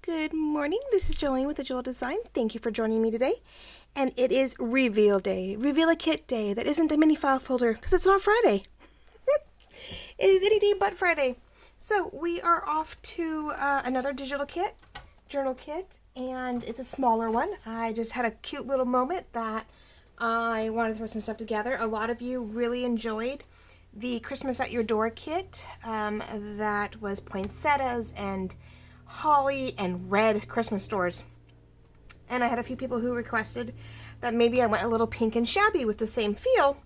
Good morning, this is Jolene with AJeweldDesign. Thank you for joining me today. And it is Reveal Day, Reveal a Kit Day. That isn't a mini file folder because it's not Friday. It is any day but Friday. So we are off to another digital kit, journal kit, and it's a smaller one. I just had a cute little moment that I wanted to throw some stuff together. A lot of you really enjoyed the Christmas at Your Door kit that was poinsettias and holly and red Christmas stores. And I had a few people who requested that maybe I went a little pink and shabby with the same feel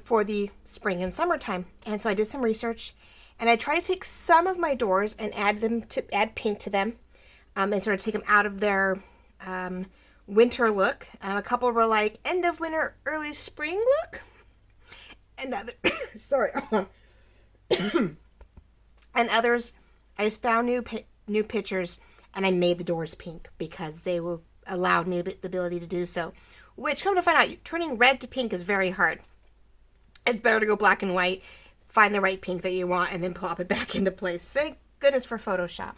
for the spring and summertime. And so I did some research and I tried to take some of my doors and add pink to them and sort of take them out of their winter look. A couple were like end of winter, early spring look. And other, sorry. And others, I just found new pictures and I made the doors pink because they allowed me the ability to do so. Which, come to find out, turning red to pink is very hard. It's better to go black and white, find the right pink that you want, and then plop it back into place. Thank goodness for Photoshop.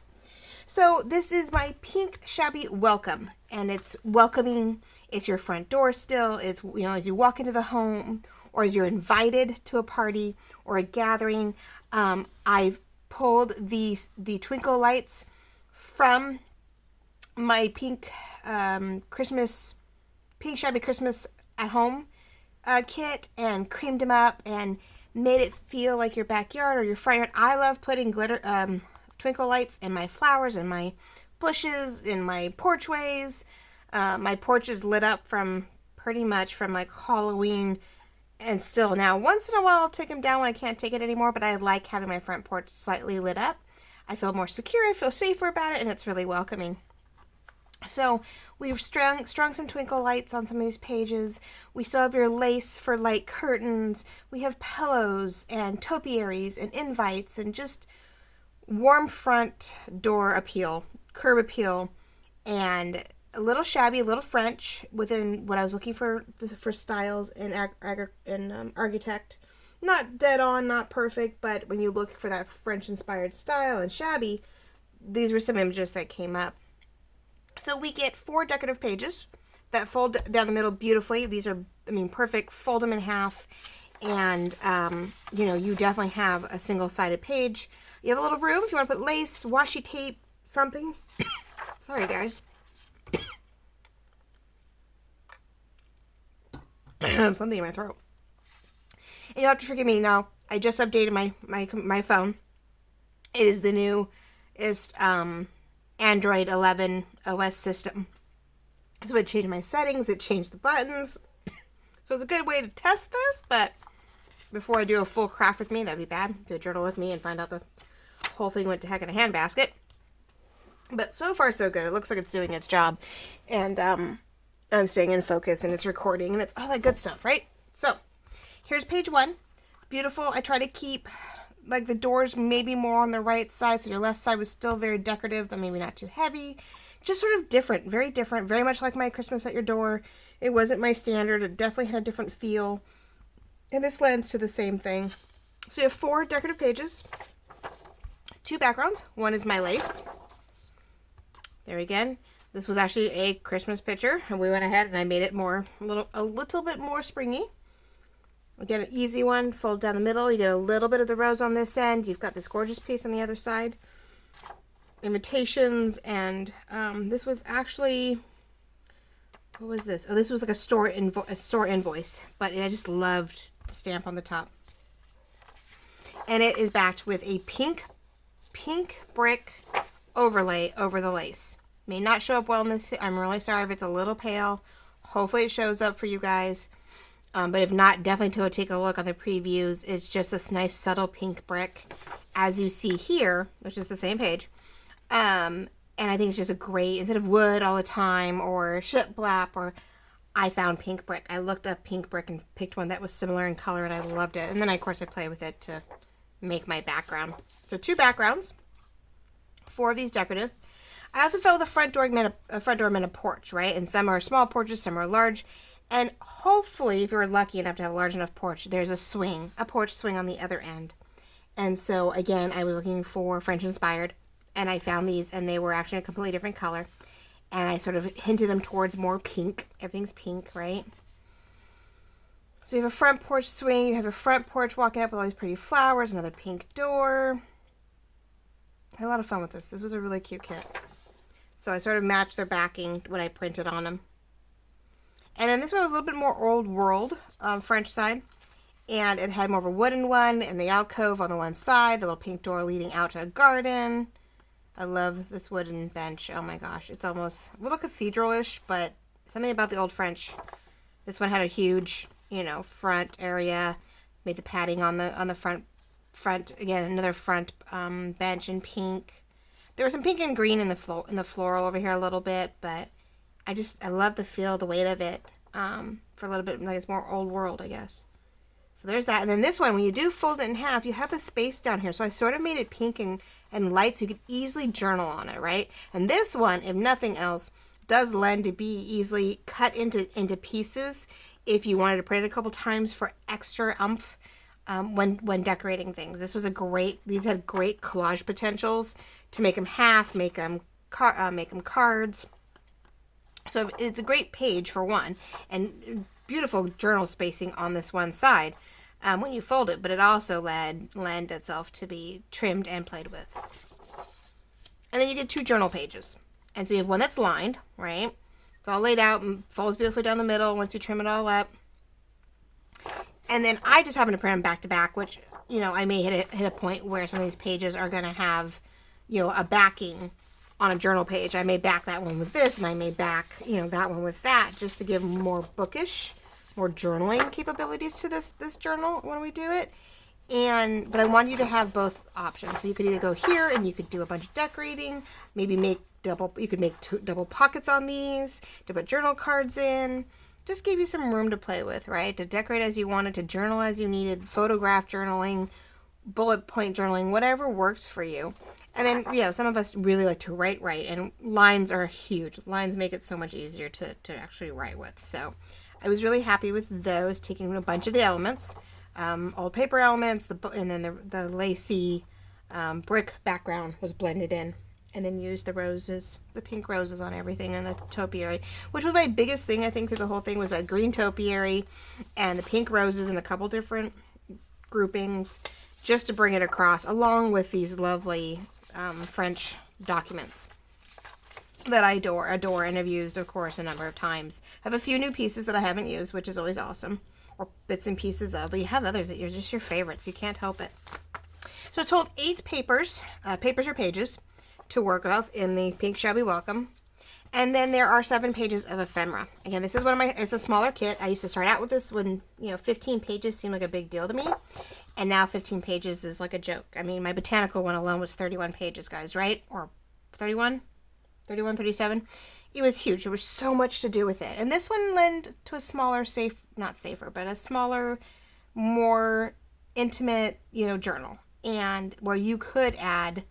So this is my pink shabby welcome, and it's welcoming. It's your front door still. It's, you know, as you walk into the home or as you're invited to a party or a gathering. I've pulled the twinkle lights from my pink shabby Christmas at home kit and creamed them up and made it feel like your backyard or your front yard. I love putting glitter twinkle lights in my flowers and my bushes, in my porchways. My porch is lit up from pretty much from like Halloween and still now. Once in a while I'll take them down when I can't take it anymore, but I like having my front porch slightly lit up. I feel more secure, I feel safer about it, and it's really welcoming. So we've strung some twinkle lights on some of these pages. We still have your lace for light curtains. We have pillows and topiaries and invites and just warm front door appeal, curb appeal, and a little shabby, a little French within what I was looking for styles in architect. Not dead on, not perfect, but when you look for that French inspired style and shabby, these were some images that came up. So we get 4 decorative pages that fold down the middle beautifully. These are, I mean, perfect. Fold them in half, and you know, you definitely have a single-sided page. You have a little room if you want to put lace, washi tape, something. Sorry, guys. Something in my throat. And you'll have to forgive me now. I just updated my phone. It is the newest Android 11 OS system. So it changed my settings. It changed the buttons. So it's a good way to test this. But before I do a full craft with me, that'd be bad. Do a journal with me and find out the whole thing went to heck in a handbasket. But so far so good. It looks like it's doing its job. And I'm staying in focus and it's recording and it's all that good stuff, right? So here's page 1. Beautiful. I try to keep like the doors maybe more on the right side, so your left side was still very decorative, but maybe not too heavy. Just sort of different, very much like my Christmas at Your Door. It wasn't my standard. It definitely had a different feel. And this lends to the same thing. So you have 4 decorative pages, 2 backgrounds. One is my lace. There again. This was actually a Christmas picture, and we went ahead and I made it a little bit more springy. Again, an easy one. Fold down the middle. You get a little bit of the rose on this end. You've got this gorgeous piece on the other side. Invitations, and this was actually, what was this? Oh, this was like a store invoice, but I just loved the stamp on the top. And it is backed with a pink brick overlay over the lace. May not show up well in this. I'm really sorry if it's a little pale. Hopefully it shows up for you guys. But if not, definitely go take a look on the previews. It's just this nice subtle pink brick, as you see here, which is the same page. And I think it's just a great, instead of wood all the time or shiplap, or I found pink brick. I looked up pink brick and picked one that was similar in color, and I loved it. And then, of course, I play with it to make my background. So 2 backgrounds, 4 of these decorative. I also felt the front door meant a porch, right? And some are small porches, some are large. And hopefully, if you're lucky enough to have a large enough porch, there's a porch swing on the other end. And so, again, I was looking for French inspired. and I found these, and they were actually a completely different color. And I sort of hinted them towards more pink. Everything's pink, right? So you have a front porch swing. You have a front porch walking up with all these pretty flowers. Another pink door. I had a lot of fun with this. This was a really cute kit. So I sort of matched their backing when I printed on them. And then this one was a little bit more old world, French side. And it had more of a wooden one and the alcove on the one side. The little pink door leading out to a garden. I love this wooden bench. Oh my gosh. It's almost a little cathedral-ish, but something about the old French. This one had a huge, you know, front area. Made the padding on the front again, another front bench in pink. There was some pink and green in the floral over here a little bit, but I love the feel, the weight of it. For a little bit, like it's more old world, I guess. So there's that. And then this one, when you do fold it in half, you have the space down here. So I sort of made it pink and light so you could easily journal on it, right? And this one, if nothing else, does lend to be easily cut into pieces if you wanted to print it a couple times for extra oomph when decorating things. These had great collage potentials to make them half, make them cards. So it's a great page for one, and beautiful journal spacing on this one side when you fold it, but it also lend itself to be trimmed and played with. And then you get two journal pages. And so you have one that's lined, right? It's all laid out and folds beautifully down the middle once you trim it all up. And then I just happen to print them back to back, which, you know, I may hit a point where some of these pages are going to have, you know, a backing on a journal page. I may back that one with this, and I may back, you know, that one with that, just to give more bookish, more journaling capabilities to this journal when we do it. But I want you to have both options. So you could either go here and you could do a bunch of decorating, maybe you could make double pockets on these to put journal cards in. Just give you some room to play with, right? To decorate as you wanted, to journal as you needed, photograph journaling, bullet point journaling, whatever works for you. And then, you know, some of us really like to write, and lines are huge. Lines make it so much easier to actually write with. So I was really happy with those, taking a bunch of the elements, old paper elements, and then the lacy brick background was blended in. And then used the roses, the pink roses on everything, and the topiary, which was my biggest thing, I think, through the whole thing, was that green topiary and the pink roses in a couple different groupings, just to bring it across, along with these lovely French documents that I adore and have used, of course, a number of times. I have a few new pieces that I haven't used, which is always awesome, or bits and pieces of, but you have others that are just your favorites. You can't help it. So I told 8 papers or pages, to work off in the pink Shabby Welcome. And then there are 7 pages of ephemera. Again, this is it's a smaller kit. I used to start out with this when, 15 pages seemed like a big deal to me. And now 15 pages is like a joke. I mean, my botanical one alone was 31 pages, guys, right? Or 31? 31, 37? It was huge. There was so much to do with it. And this one lent to a smaller, not safer, but a smaller, more intimate, journal. And where you could add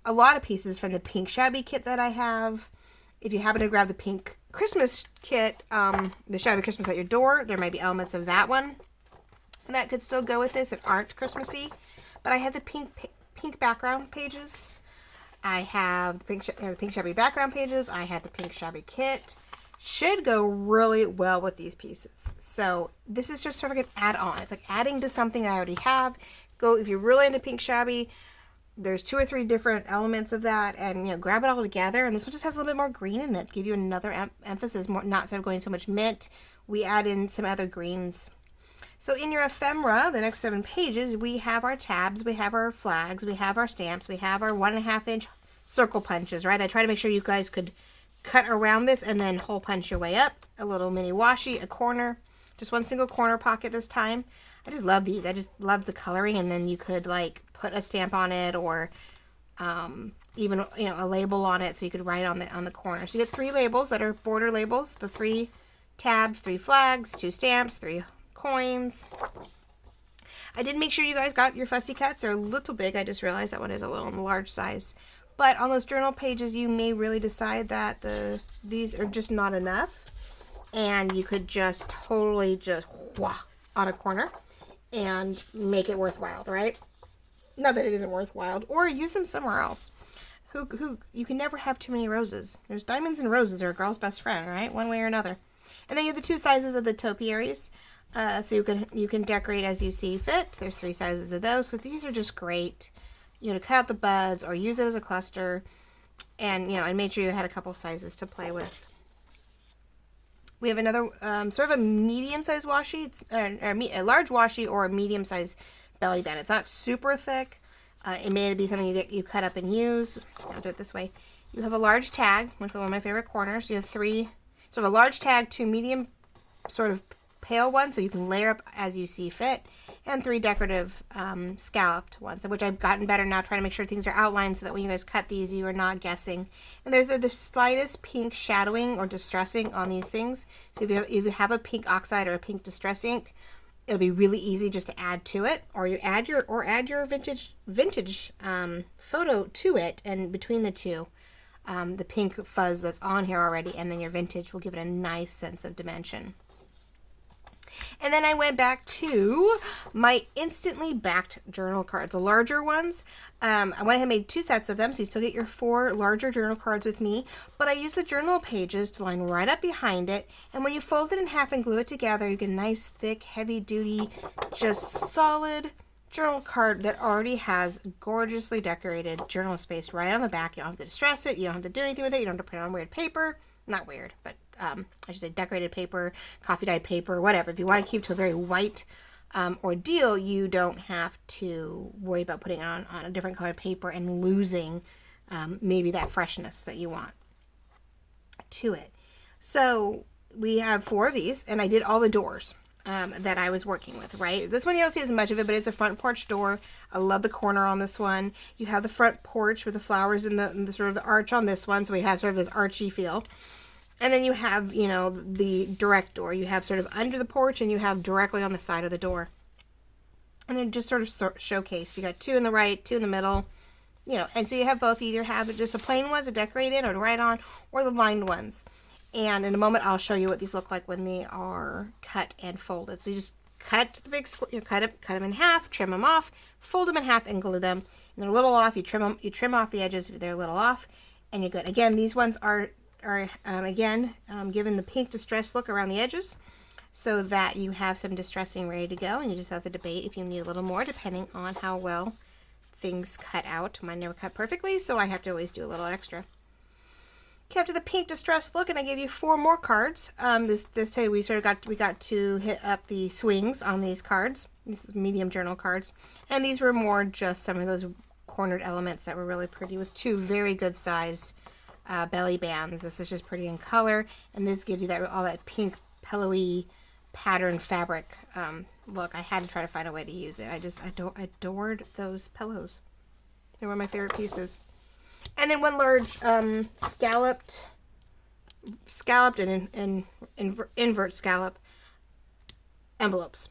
a lot of pieces from the pink Shabby kit that I have. If you happen to grab the pink Christmas kit, the Shabby Christmas at your door, there might be elements of that one that could still go with this that aren't Christmassy. But I have the pink background pages. I have the pink Shabby background pages. I have the pink Shabby kit. Should go really well with these pieces. So this is just sort of like an add-on. It's like adding to something I already have. If you're really into pink Shabby, there's 2 or 3 different elements of that, and grab it all together. And this one just has a little bit more green in it, give you another emphasis, more, not instead of going so much mint, we add in some other greens. So in your ephemera, the next 7 pages, we have our tabs, we have our flags, we have our stamps, we have our 1.5-inch circle punches, right? I try to make sure you guys could cut around this and then hole punch your way up. A little mini washi, a corner, just one single corner pocket this time. I just love these. I just love the coloring, and then you could put a stamp on it, or even a label on it, so you could write on the corner. So you get 3 labels that are border labels, the 3 tabs, 3 flags, 2 stamps, 3 coins. I did make sure you guys got your fussy cuts. They're a little big. I just realized that one is a little on the large size. But on those journal pages, you may really decide that these are just not enough, and you could just totally just on a corner and make it worthwhile, right? Not that it isn't worthwhile, or use them somewhere else. Who you can never have too many roses. There's diamonds and roses are a girl's best friend, right? One way or another. And then you have the 2 sizes of the topiaries. So you can decorate as you see fit. There's 3 sizes of those. So these are just great. You know, to cut out the buds or use it as a cluster. And, you know, I made sure you had a couple sizes to play with. We have another sort of a medium-sized washi. It's a large washi or a medium-sized belly band. It's not super thick. It may be something you cut up and use. I'll do it this way. You have a large tag, which is one of my favorite corners. You have 3, sort of a large tag, 2 medium, sort of pale ones, so you can layer up as you see fit, and 3 decorative scalloped ones, which I've gotten better now, trying to make sure things are outlined so that when you guys cut these, you are not guessing. And there's the slightest pink shadowing or distressing on these things. So if you have a pink oxide or a pink distress ink, it'll be really easy just to add to it, or you add your vintage photo to it, and between the two, the pink fuzz that's on here already, and then your vintage will give it a nice sense of dimension. And then I went back to my instantly backed journal cards, the larger ones. I went ahead and made 2 sets of them, so you still get your 4 larger journal cards with me. But I used the journal pages to line right up behind it. And when you fold it in half and glue it together, you get a nice, thick, heavy-duty, just solid journal card that already has gorgeously decorated journal space right on the back. You don't have to distress it. You don't have to do anything with it. You don't have to put it on weird paper. Not weird, but I should say decorated paper, coffee dyed paper, whatever. If you want to keep to a very white ordeal, you don't have to worry about putting it on a different color paper and losing maybe that freshness that you want to it. So we have 4 of these, and I did all the doors that I was working with, right? This one you don't see as much of it, but it's a front porch door. I love the corner on this one. You have the front porch with the flowers and the sort of the arch on this one, so we have sort of this archy feel. And then you have, you know, the direct door. You have sort of under the porch, and you have directly on the side of the door. And they're just sort of showcased. You got 2 in the right, 2 in the middle, you know, and so you have both. You either have just the plain ones to decorate in or to write on, or the lined ones. And in a moment, I'll show you what these look like when they are cut and folded. So you just cut the big square, you know, cut them in half, trim them off, fold them in half, and glue them. And they're a little off. You trim off the edges if they're a little off, and you're good. Again, these ones are given the pink distress look around the edges, so that you have some distressing ready to go, and you just have to debate if you need a little more, depending on how well things cut out. Mine never cut perfectly, so I have to always do a little extra. Kept to the pink distress look, and I gave you 4 more cards. This day we got to hit up the swings on these cards. These are medium journal cards, and these were more just some of those cornered elements that were really pretty, with 2 very good size belly bands. This is just pretty in color, and this gives you that all that pink pillowy pattern fabric look. I had to try to find a way to use it. I adored those pillows. They were my favorite pieces. And then 1 large scalloped and invert scallop envelopes.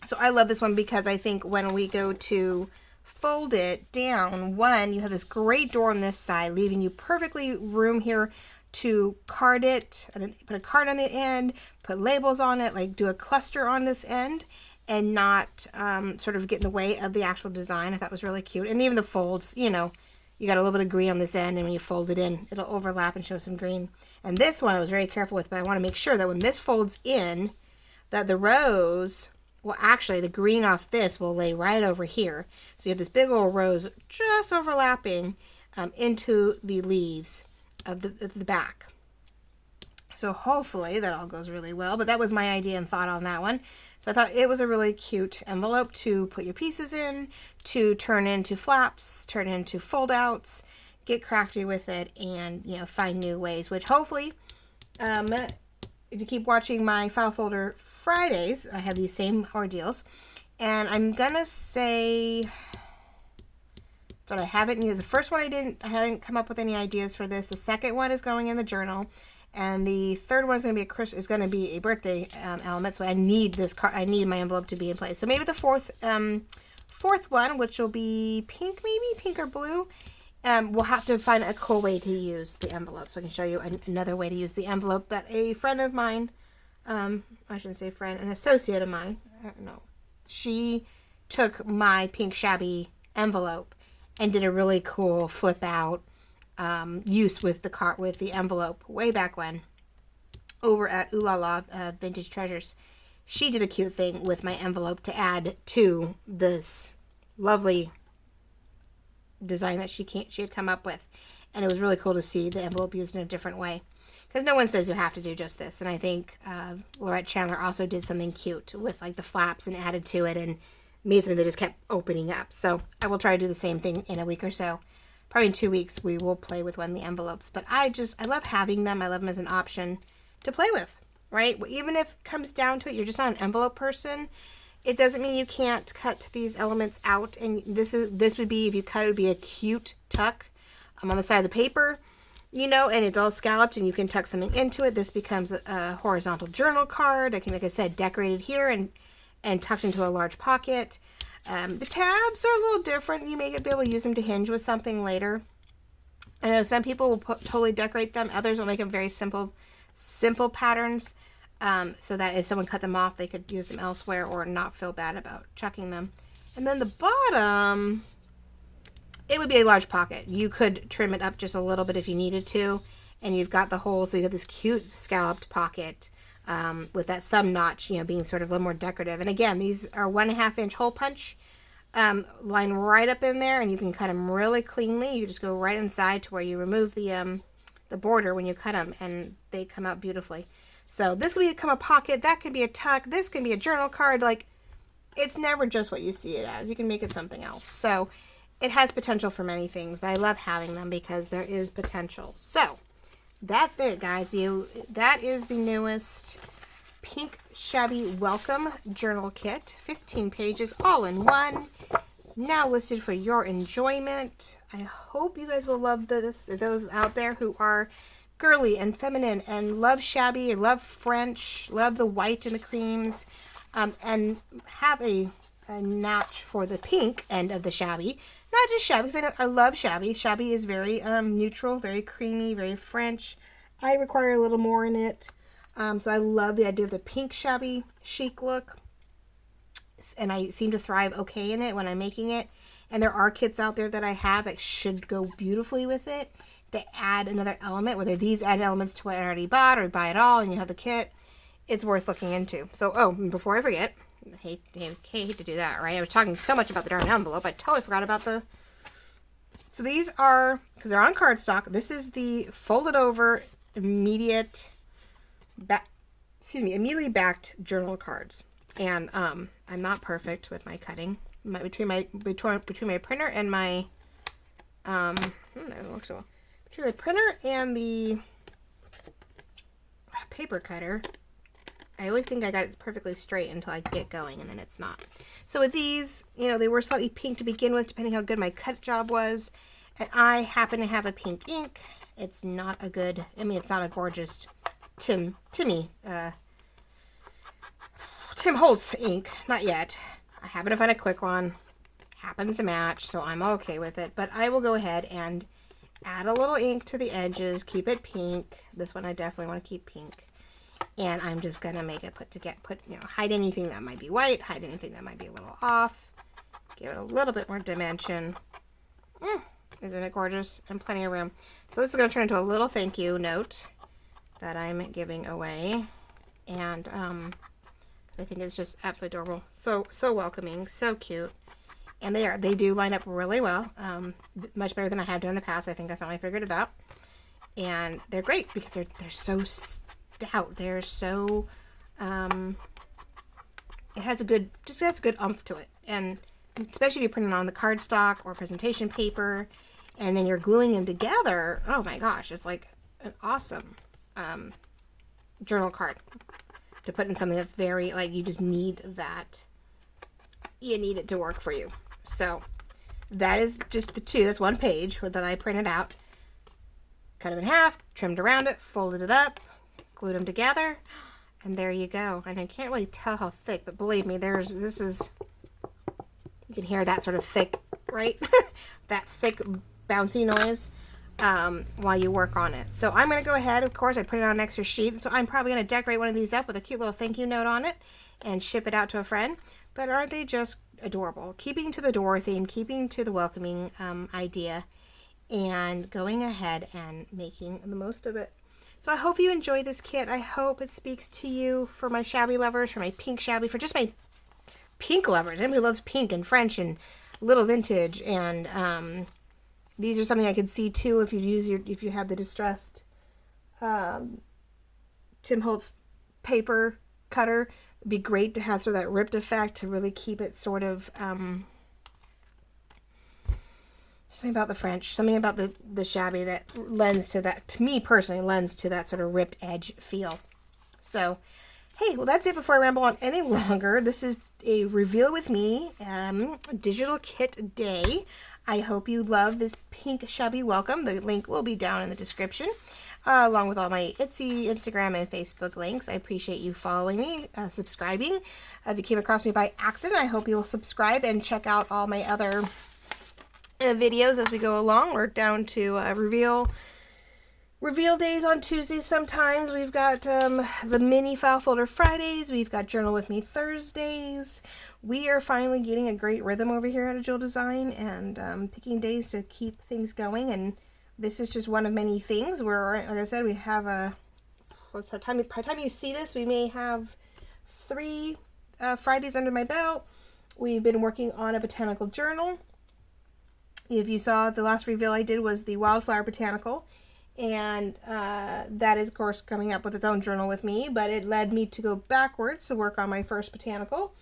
So I love this one because I think when we go to fold it down, 1, you have this great door on this side, leaving you perfectly room here to card it, and put a card on the end, put labels on it, like do a cluster on this end, and not sort of get in the way of the actual design. I thought it was really cute. And even the folds, you know, you got a little bit of green on this end, and when you fold it in, it'll overlap and show some green. And this one I was very careful with, but I want to make sure that when this folds in, that the rose, well, actually, the green off this will lay right over here. So you have this big old rose just overlapping into the leaves of the back. So hopefully that all goes really well. But that was my idea and thought on that one. So I thought it was a really cute envelope to put your pieces in, to turn into flaps, turn into fold outs, get crafty with it, and, you know, find new ways, which hopefully, if you keep watching my File Folder Fridays, I have these same ordeals. And I'm gonna say, but I haven't used the first one. I hadn't come up with any ideas for this. The second one is going in the journal, and the third one is going to be a birthday element. So I need this card. I need my envelope to be in place. So maybe the fourth one, which will be pink, maybe pink or blue. We'll have to find a cool way to use the envelope. So I can show you another way to use the envelope that a friend of mine, I shouldn't say friend, an associate of mine, I don't know, she took my pink shabby envelope and did a really cool flip out use with the envelope way back when over at Ooh La La Vintage Treasures. She did a cute thing with my envelope to add to this lovely design that she had come up with, and it was really cool to see the envelope used in a different way, because no one says you have to do just this. And I think Laurette Chandler also did something cute with like the flaps and added to it and made something that just kept opening up. So I will try to do the same thing in a week or so. Probably in 2 weeks we will play with one of the envelopes. But I love having them. I love them as an option to play with, right? Even if it comes down to it, you're just not an envelope person, it doesn't mean you can't cut these elements out. And this would be, if you cut it, would be a cute tuck on the side of the paper, you know, and it's all scalloped and you can tuck something into it. This becomes a horizontal journal card. I can, like I said, decorated here and tucked into a large pocket. The tabs are a little different. You may be able to use them to hinge with something later. I know some people will totally decorate them. Others will make them very simple patterns, so that if someone cut them off, they could use them elsewhere or not feel bad about chucking them. And then the bottom, it would be a large pocket. You could trim it up just a little bit if you needed to, and you've got the hole, so you have this cute scalloped pocket with that thumb notch, you know, being sort of a little more decorative. And again, these are 1.5 inch hole punch, line right up in there, and you can cut them really cleanly. You just go right inside to where you remove the border when you cut them, and they come out beautifully. So this could become a pocket, that could be a tuck, this can be a journal card. Like, it's never just what you see it as. You can make it something else. So it has potential for many things, but I love having them because there is potential. So that's it, guys. That is the newest Pink Shabby Welcome Journal Kit. 15 pages, all in one. Now listed for your enjoyment. I hope you guys will love this. Those out there who are girly and feminine and love shabby, or love French, love the white and the creams, and have a notch for the pink end of the shabby. Not just shabby, because I love shabby. Shabby is very neutral, very creamy, very French. I require a little more in it. So I love the idea of the pink shabby chic look. And I seem to thrive okay in it when I'm making it. And there are kits out there that I have that should go beautifully with it to add another element, whether these add elements to what I already bought or buy it all and you have the kit. It's worth looking into. So, oh, before I forget, I hate to do that, right? I was talking so much about the darn envelope, I totally forgot about so these are, because they're on cardstock, this is the folded over immediately backed journal cards. And I'm not perfect with my cutting. Between my printer and my it looks so well. Between the printer and the paper cutter, I always think I got it perfectly straight until I get going, and then it's not. So with these, you know, they were slightly pink to begin with, depending how good my cut job was. And I happen to have a pink ink. It's not a good, it's not a gorgeous Tim Holtz ink, not yet. I happen to find a quick one, happens to match, so I'm okay with it. But I will go ahead and add a little ink to the edges, keep it pink. This one I definitely want to keep pink. And I'm just gonna make it hide anything that might be white, hide anything that might be a little off, give it a little bit more dimension. Isn't it gorgeous? And plenty of room. So this is gonna turn into a little thank you note that I'm giving away. And I think it's just absolutely adorable. So welcoming, so cute. And they do line up really well. Much better than I have done in the past. I think I finally figured it out. And they're great because they're so stout. They're so it has a good oomph to it. And especially if you're printing on the cardstock or presentation paper and then you're gluing them together, oh my gosh, it's like an awesome journal card to put in something that's very, like, you just need that. You need it to work for you. So that is just the two. That's one page that I printed out. Cut them in half, trimmed around it, folded it up, glued them together, and there you go. And I can't really tell how thick, but believe me, this is, you can hear that sort of thick, right? That thick bouncy noise while you work on it. So I'm going to go ahead, of course, I put it on an extra sheet, so I'm probably going to decorate one of these up with a cute little thank you note on it and ship it out to a friend. But aren't they just adorable. Keeping to the door theme, keeping to the welcoming idea, and going ahead and making the most of it. So I hope you enjoy this kit. I hope it speaks to you, for my shabby lovers, for my pink shabby, for just my pink lovers. Anybody who loves pink and French and little vintage. And these are something I could see too if you have the distressed Tim Holtz paper cutter. It'd be great to have sort of that ripped effect to really keep it sort of something about the French, something about the shabby that lends to that, to me personally, lends to that sort of ripped edge feel. So, hey, well, that's it before I ramble on any longer. This is a reveal with me, digital kit day. I hope you love this pink shabby welcome. The link will be down in the description, along with all my Etsy, Instagram, and Facebook links. I appreciate you following me, subscribing. If you came across me by accident, I hope you'll subscribe and check out all my other videos as we go along. We're down to reveal days on Tuesdays sometimes. We've got the mini file folder Fridays. We've got journal with me Thursdays. We are finally getting a great rhythm over here at AJeweldDesign, and picking days to keep things going. And this is just one of many things where, like I said, we have by the time you see this, we may have 3 Fridays under my belt. We've been working on a botanical journal. If you saw, the last reveal I did was the Wildflower Botanical, and that is, of course, coming up with its own journal with me, but it led me to go backwards to work on my first botanical,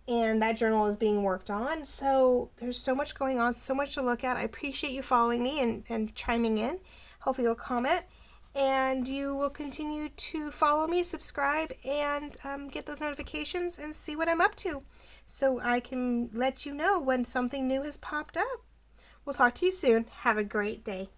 and that journal is being worked on. So there's so much going on, so much to look at. I appreciate you following me and chiming in. Hopefully you'll comment, and you will continue to follow me, subscribe, and get those notifications and see what I'm up to, so I can let you know when something new has popped up. We'll talk to you soon. Have a great day.